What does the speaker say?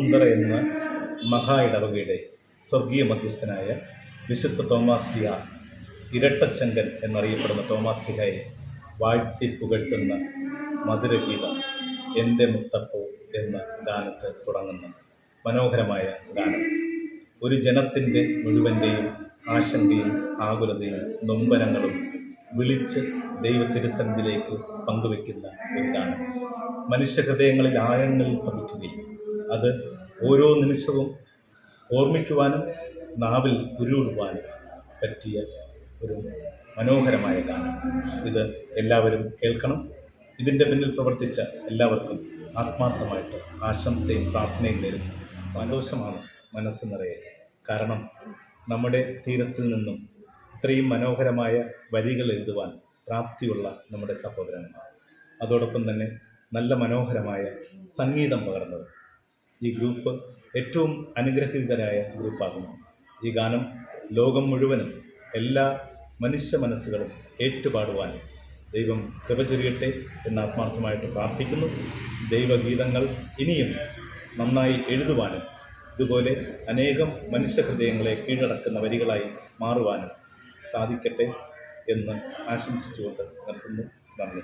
മുന്തറ എന്ന മഹാ ഇടവകയുടെ സ്വർഗീയ മധ്യസ്ഥനായ വിശുദ്ധ തോമാസ് ലീഹ, ഇരട്ടച്ചങ്കൻ എന്നറിയപ്പെടുന്ന തോമാസ് ലീഹയെ വാഴ്ത്തി പുകഴ്ത്തുന്ന മധുരഗീതം എൻ്റെ മുത്തപ്പോ എന്ന ഗാനത്തെ തുടങ്ങുന്ന മനോഹരമായ ഗാനം ഒരു ജനത്തിൻ്റെ മുഴുവൻ്റെയും ആശങ്കയും ആകുലതയും നൊമ്പരങ്ങളും വിളിച്ച് ദൈവത്തിരുസന്നിധിയിലേക്ക് പങ്കുവെക്കുന്ന ഒരു ഗാനം മനുഷ്യഹൃദയങ്ങളിൽ ആഴങ്ങളിൽ പതിക്കുകയും അത് ഓരോ നിമിഷവും ഓർമ്മിക്കുവാനും നാവിൽ ഉരുവിടുവാനും പറ്റിയ ഒരു മനോഹരമായ ഗാനം. ഇത് എല്ലാവരും കേൾക്കണം. ഇതിൻ്റെ പിന്നിൽ പ്രവർത്തിച്ച എല്ലാവർക്കും ആത്മാർത്ഥമായിട്ട് ആശംസയും പ്രാർത്ഥനയും നേരുന്നു. സന്തോഷമാണ് മനസ്സ് നിറയെ. കാരണം നമ്മുടെ തീരത്തിൽ നിന്നും ഇത്രയും മനോഹരമായ വരികൾ എഴുതുവാൻ പ്രാപ്തിയുള്ള നമ്മുടെ സഹോദരന്മാർ, അതോടൊപ്പം തന്നെ നല്ല മനോഹരമായ സംഗീതം പകർന്നത് ഈ ഗ്രൂപ്പ് ഏറ്റവും അനുഗ്രഹീതരായ ഗ്രൂപ്പാകുന്നു. ഈ ഗാനം ലോകം മുഴുവനും എല്ലാ മനുഷ്യ മനസ്സുകളും ഏറ്റുപാടുവാൻ ദൈവം കൃപ ചൊരിയട്ടെ എന്ന് ആത്മാർത്ഥമായിട്ട് പ്രാർത്ഥിക്കുന്നു. ദൈവഗീതങ്ങൾ ഇനിയും നന്നായി എഴുതുവാനും ഇതുപോലെ അനേകം മനുഷ്യഹൃദയങ്ങളെ കീഴടക്കുന്ന വരികളായി മാറുവാനും സാധിക്കട്ടെ എന്ന് ആശംസിച്ചുകൊണ്ട് നിർത്തുന്നു. നന്ദി.